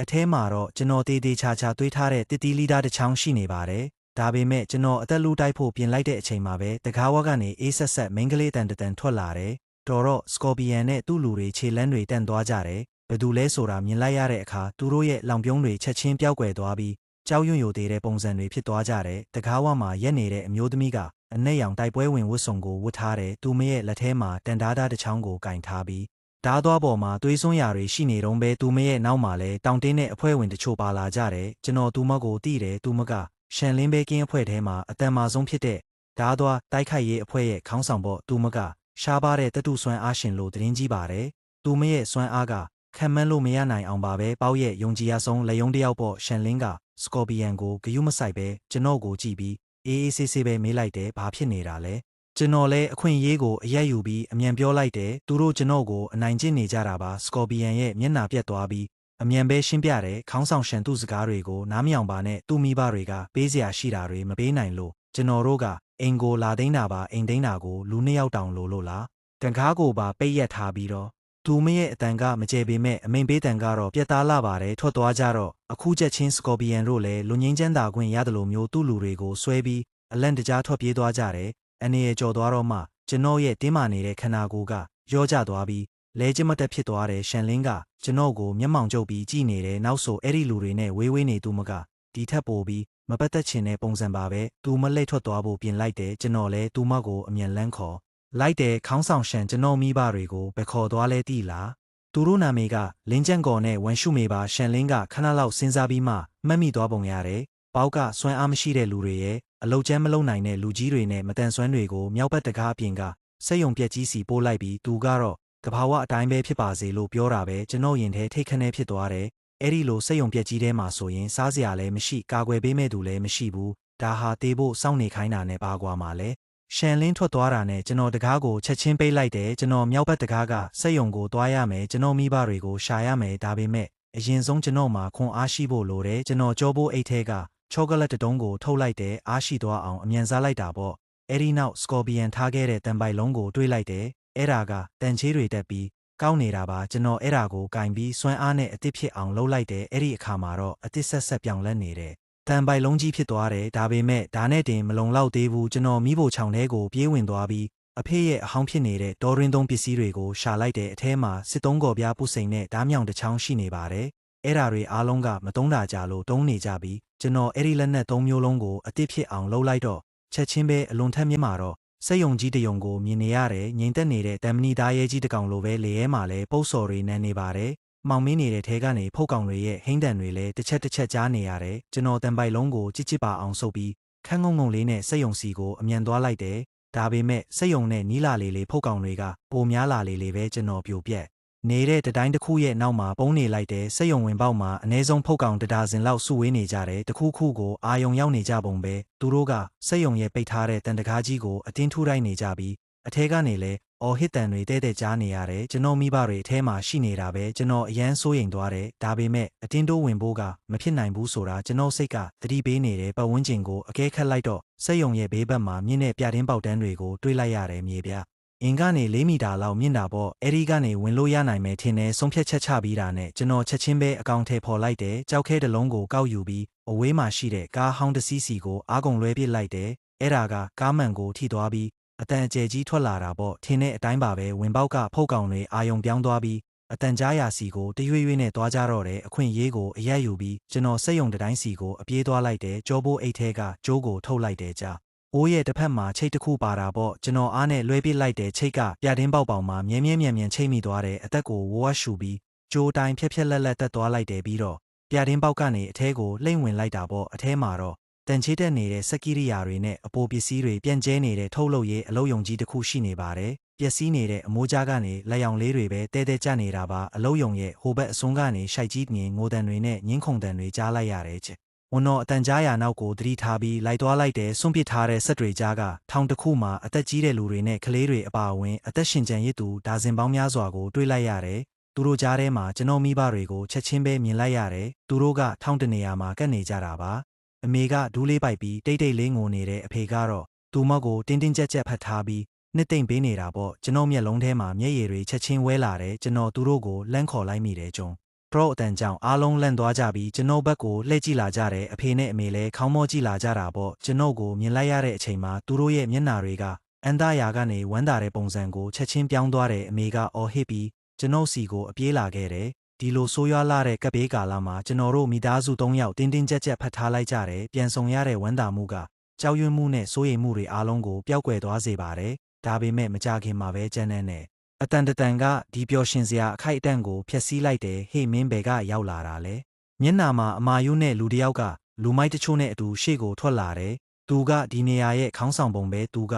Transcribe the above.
အထဲမှာတော့ကျွန်တော်တေးသေးချာချာတွေးထားတဲ့တစ်တီလီတာတစ်ချောင်းရှိနေပါတယ်ဒါပေမဲ့ကျွန်တော်အသက်လူတိုက်ဖို့ပြင်လိုက်တဲ့အချိန်မှာပဲတကားဝက်ကနေအေးဆက်ဆက်မိန်းကလေးတန်တန်ထွက်လာတယ်တော်တော့စကော်ပီယန်နဲ့သူ့လူတွေခြေလန်းတွေတန့်သွားကြတယ်ဘယ်သူလဲဆိုတာမြင်လိုက်ရတဲ့အခါသူတို့ရဲ့လောင်ပြုံးတွေချက်ချင်းပျောက်ကွယ်သွားပြီးကြောက်ရွံ့ယိုသေးတဲ့ပုံစံတွေဖြစ်သွားကြတယ်တကားဝက်မှာရက်နေတဲ့အမျိုးသမီးကအနက်ရောင်တိုက်ပွဲဝင်ဝတ်စုံကိုဝတ်ထားတယ်သူမရဲ့လက်ထဲမှာတန်ဓားတစ်ချောင်းကိုကင်ထားပြီးဓားသွားပေါ်မှာသွေးစွန်းရာတွေရှိနေတော့ပဲသူမရဲ့နောက်မှာလည်းတောင်တင်းတဲ့အဖွဲ့ဝင်တချို့ပါလာကြတယ်ကျွန်တော်သူမကိုတီးတယ်သူမကရှန်လင်းဘဲကင်းအဖွဲ့ထဲမှာအတန်မာဆုံးဖြစ်တဲ့ဓားသွားတိုက်ခိုက်ရေးအဖွဲ့ရဲ့ခေါင်းဆောင်ပေါ့သူမကရှားပါတဲ့တတုစွမ်းအားရှင်လို့သတင်းကြီးပါတယ်သူမရဲ့စွမ်းအားကခံမှန်းလို့မရနိုင်အောင်ပါပဲပေါ့ရဲ့ယုံကြည်ရဆုံးလက်ယုံတယောက်ပေါ့ရှန်လင်းကစကော်ပီယန်ကိုဂယုမဆိုင်ပဲကျွန်တော်ကိုကြည့်ပြီးအေးအေးဆေးဆေးပဲမေးလိုက်တယ်ဘာဖြစ်နေတာလဲကျွန်တော်လည်းအခွင့်အရေးကိုအရက်ယူပြီးအမြန်ပြောလိုက်တယ်သူတို့ကျွန်တော်ကိုအနိုင်ကျင့်နေကြတာပါစကော်ပီယန်ရဲ့မျက်နှာပြတ်သွားပြီးအမြန်ပဲရှင်းပြတယ်ခေါင်းဆောင်ရှန်သူစကားတွေကိုနားမယောင်ပါနဲ့သူ့မိဘတွေကပေးစရာရှိတာတွေမပေးနိုင်လို့ကျွန်တော်တို့ကအင်ကိုလာသိန်းတာပါအိမ်သိန်းတာကိုလူနှစ်ယောက်တောင်လို့လားတန်ကားကိုပါပိတ်ရက်ထားပြီးတော့သူမရဲ့အတန်ကမကျဲပေမဲ့အမိန်ပေးတန်ကတော့ပြတ်သားလာပါတယ်ထွက်သွားကြတော့အခုချက်ချင်းစကော်ပီယန်တို့လည်းလူငင်းချမ်းသာခွင့်ရတယ်လို့မျိုးသူ့လူတွေကိုဆွဲပြီးအလန့်တကြားထွက်ပြေးသွားကြတယ်အနေရကြော်သွားတော့မှကျွန်တော်ရဲ့တင်းမာနေတဲ့ခန္ဓာကိုယ်ကရောကျသွားပြီးလဲကျမတက်ဖြစ်သွားတယ်ရှန်လင်းကကျွန်တော်ကိုမျက်မှောင်ကျုပ်ပြီးကြည်နေတယ်နောက်ဆိုအဲ့ဒီလူတွေနဲ့ဝေးဝေးနေသူမကဒီထက်ပိုပြီးမပတ်သက်ချင်တဲ့ပုံစံပါပဲသူမလိတ်ထွက်သွားဖို့ပြင်လိုက်တယ်ကျွန်တော်လည်းသူမကိုအမြန်လန်းခေါ်လိုက်တယ်ခေါင်းဆောင်ရှန်ကျွန်တော်မိဘတွေကိုပဲခေါ်သွားလဲတိလားသူတို့နာမည်ကလင်းကျန့်ကော်နဲ့ဝမ်ရှုမေပါရှန်လင်းကခဏလောက်စဉ်းစားပြီးမှမှတ်မိသွားပုံရတယ်ပေါက်ကစွမ်းအားမရှိတဲ့လူတွေရဲ့အလုတ်ကျန်းမလုံနိုင်တဲ့လူကြီးတွေနဲ့မတန်ဆွမ်းတွေကိုမြောက်ဘက်တကားအပြင်ကစက်ယုံပြက်ကြီးစီပို့လိုက်ပြီးသူကတော့တဘာဝအတိုင်းပဲဖြစ်ပါစေလို့ပြောတာပဲကျွန်တော်ရင်ထဲထိတ်ခနဲဖြစ်သွားတယ်အဲ့ဒီလိုစက်ယုံပြက်ကြီးထဲမှာဆိုရင်စားစရာလည်းမရှိကာကွယ်ပေးမဲ့သူလည်းမရှိဘူးဒါဟာတေးဖို့စောင့်နေခိုင်းတာနဲ့ပါကွာမှာလဲရှန်လင်းထွက်သွားတာနဲ့ကျွန်တော်တကားကိုချက်ချင်းပိတ်လိုက်တယ်ကျွန်တော်မြောက်ဘက်တကားကစက်ယုံကိုသွားရမယ်ကျွန်တော်မိဘတွေကိုရှာရမယ်ဒါပေမဲ့အရင်ဆုံးကျွန်တော်မှာခွန်အားရှိဖို့လိုတယ်ကျွန်တော်ကြောဖို့အိတ်ထဲကချောကလက်တုံးကိုထုတ်လိုက်တယ်အားရှိသွားအောင်အမြန်စားလိုက်တာပေါ့အဲ့ဒီနောက်စကော်ပီယန်ထားခဲ့တဲ့တန်ပိုက်လုံးကိုတွေးလိုက်တယ်အဲ့ဒါကတန်ချေးတွေတက်ပြီးကောင်းနေတာပါကျွန်တော်အဲ့ဒါကိုကင်ပြီးစွမ်းအားနဲ့အသစ်ဖြစ်အောင်လုပ်လိုက်တယ်အဲ့ဒီအခါမှာတော့အသစ်ဆက်ပြောင်းလဲနေတယ်တန်ပိုက်လုံးကြီးဖြစ်သွားတယ်ဒါပေမဲ့ဒါနဲ့တင်မလုံလောက်သေးဘူးကျွန်တော်မိဖို့ချောင်းထဲကိုပြေးဝင်သွားပြီးအဖေရဲ့အဟောင်းဖြစ်နေတဲ့ဒေါ်ရင်းသုံးပစ္စည်းတွေကိုရှာလိုက်တဲ့အထဲမှာစစ်သုံးကော်ပြားပုစိန်နဲ့ဓားမြောင်တစ်ချောင်းရှိနေပါတယ်အဲ့ဓာတွေအားလုံးကမတုံးတာကြလို့တုံးနေကြပြီးကျွန်တော်အဲ့ဒီလက်နက်၃မျိုးလုံးကိုအသစ်ဖြစ်အောင်လုပ်လိုက်တော့ချက်ချင်းပဲအလွန်ထက်မြင့်မှာတော့စက်ယုံကြီးတယုံကိုမြင်နေရတယ်ငိန်သက်နေတဲ့တမ်မနီသားရဲကြီးတကောင်လိုပဲလေရဲမှာလဲပုတ်စော်တွေနန်းနေပါတယ်မောင်မင်းနေတဲ့ထဲကနေဖုတ်ကောင်တွေရဲ့ဟိန်းတန်တွေလည်းတစ်ချက်ကြားနေရတယ်ကျွန်တော်တန်ပိုက်လုံးကိုချစ်ပါအောင်ဆုပ်ပြီးခန်းငုံလေးနဲ့စက်ယုံစီကိုအမြန်သွားလိုက်တယ်ဒါပေမဲ့စက်ယုံနဲ့နီးလာလေးဖုတ်ကောင်တွေကပိုများလာလေးပဲကျွန်တော်ပြိုပြက်နေတဲ့တတိုင်းတစ်ခုရဲ့နောက်မှာပုံနေလိုက်တဲ့စက်ယုံဝင်ပေါက်မှာအ ਨੇ ဆုံးဖုတ်ကောင်တဒါဇင်လောက်စုဝေးနေကြတယ်တခုခုကိုအာယုံရောက်နေကြပုံပဲသူတို့ကစက်ယုံရဲ့ပိတ်ထားတဲ့တန်တကားကြီးကိုအတင်းထူလိုက်နေကြပြီးအထဲကနေလဲအော်ဟစ်တန်တွေတဲကြားနေရတယ်ကျွန်တော်မိဘတွေအထဲမှာရှိနေတာပဲကျွန်တော်အရန်စိုးရိမ်သွားတယ်ဒါပေမဲ့အတင်းတိုးဝင်ဖို့ကမဖြစ်နိုင်ဘူးဆိုတာကျွန်တော်စိတ်ကသတိပေးနေတဲ့ပတ်ဝန်းကျင်ကိုအကဲခတ်လိုက်တော့စက်ယုံရဲ့ဘေးဘက်မှာမြင့်တဲ့ပြတင်းပေါက်တန်းတွေကိုတွေးလိုက်ရတယ်မြေပြအင်ကနေ4 မီတာလောက်မြင့်တာပေါ့အဲဒီကနေဝင်လို့ရနိုင်မယ်ထင်တယ်ဆုံးဖြတ်ချက်ချပြီးတာနဲ့ကျွန်တော်ချက်ချင်းပဲအကောင့်ထဲပေါ်လိုက်တယ်ကြောက်ခဲတလုံးကိုကောက်ယူပြီးအဝေးမှာရှိတဲ့ကားဟောင်းတစ်စီးစီကိုအားကုန်လွှဲပစ်လိုက်တယ်အဲ့ဒါကကားမှန်ကိုထိသွားပြီးအတန်အကျယ်ကြီးထွက်လာတာပေါ့ထင်းတဲ့အတိုင်းပါပဲဝင်ပေါက်ကဖုတ်ကောင်တွေအာယုံပြောင်းသွားပြီးအတန်ကြားရာစီကိုတရွေ့ရွေ့နဲ့သွားကြတော့တယ်အခွင့်ရေးကိုအရက်ယူပြီးကျွန်တော်စက်ယုံတိုင်းစီကိုအပြေးသွားလိုက်တယ်ကြောဘိုးအိတ်ထဲကကျိုးကိုထုတ်လိုက်တယ်ကြာအိုးရဲ့တစ်ဖက်မှာချိတ်တစ်ခုပါတာပေါ့ကျွန်တော်အားနဲ့လွှဲပစ်လိုက်တဲ့ချိတ်ကပြတင်းပေါက်ပေါင်မှာမြဲမြဲချိတ်မိသွားတယ်အသက်ကိုဝါရှူပြီးကျိုးတိုင်းဖြက်လက်တက်သွားလိုက်တယ်ပြီးတော့ပြတင်းပေါက်ကနေအထဲကိုလှိမ့်ဝင်လိုက်တာပေါ့အထဲမှာတော့တန်ချေးတက်နေတဲ့စက်ကိရိယာတွေနဲ့အပိုပစ္စည်းတွေပြန့်ကျဲနေတဲ့ထုတ်လုပ်ရေးအလုပ်ယုံကြီးတစ်ခုရှိနေပါတယ်ပျက်စီးနေတဲ့အမိုးကြားကနေလက်ရောင်လေးတွေပဲတဲကျနေတာပါအလုပ်ယုံရဲ့ဟိုဘက်အစွန်းကနေရှိုက်ကြီးငင်ငိုတန်တွေနဲ့ညင်းခုန်တန်တွေကြားလိုက်ရတယ်ချစ်ဝန်တော်အတန်ကြားရာနောက်ကိုသတိထားပြီးလိုက်သွားလိုက်တဲ့စွန့်ပစ်ထားတဲ့စက်တွေကြားကထောင်တစ်ခုမှာအသက်ကြီးတဲ့လူတွေနဲ့ကလေးတွေအပါအဝင်အသက်ရှင်ကျန်ရစ်သူဒါဇင်ပေါင်းများစွာကိုတွေးလိုက်ရတယ်သူတို့ကြားထဲမှာကျွန်တော်မိဘတွေကိုချက်ချင်းပဲမြင်လိုက်ရတယ်သူတို့ကထောင်တနေရာမှာကပ်နေကြတာပါအမေကဒူးလေးပိုက်ပြီးတိတ်လေးငိုနေတဲ့အဖေကတော့သူမကိုတင်းကြပ်ဖတ်ထားပြီးနှစ်သိမ့်ပေးနေတာပေါ့ကျွန်တော်မျက်လုံးထဲမှာမျက်ရည်တွေချက်ချင်းဝဲလာတယ်ကျွန်တော်သူတို့ကိုလှမ်းခေါ်လိုက်မိတယ်ကျုံ ပရော့အတန်ကြောင့်အားလုံးလန့်သွားကြပြီးကျွန်တော်ဘက်ကိုလှည့်ကြည့်လာကြတယ်အဖေနဲ့အမေလည်းခေါင်းမောကြည့်လာကြတာပေါ့ကျွန်တော်ကိုမြင်လိုက်ရတဲ့အချိန်မှာသူတို့ရဲ့မျက်နှာတွေကအန်တရာကနေဝမ်းသာတဲ့ပုံစံကိုချက်ချင်းပြောင်းသွားတယ်အမေကအော်ဟစ်ပြီးကျွန်တော်စီကိုအပြေးလာခဲ့တယ်ဒီလိုဆိုးရွားလာတဲ့ကပ်ဘေးကာလမှာကျွန်တော်တို့မိသားစု3ယောက်တင်းတင်းကြပ်ကြပ်ဖတ်ထားလိုက်ကြတယ်ပြန်ဆောင်ရတဲ့ဝမ်းသာမှုကကြောက်ရွံ့မှုနဲ့စိုးရိမ်မှုတွေအားလုံးကိုပျောက်ကွယ်သွားစေပါတယ်ဒါပေမဲ့မကြခင်မှာပဲကျန်းနဲ့အတန်တန်ကဒီပျော်ရှင်စရာအခိုက်အတန့်ကိုဖျက်ဆီးလိုက်တယ်ဟေ့မင်းဘယ်ကရောက်လာတာလဲမျက်နာမှာအမာယုနဲ့လူတယောက်ကလူမိုက်တချို့နဲ့အတူရှေ့ကိုထွက်လာတယ်သူကဒီနေရာရဲ့ခေါင်းဆောင်ပုံပဲသူက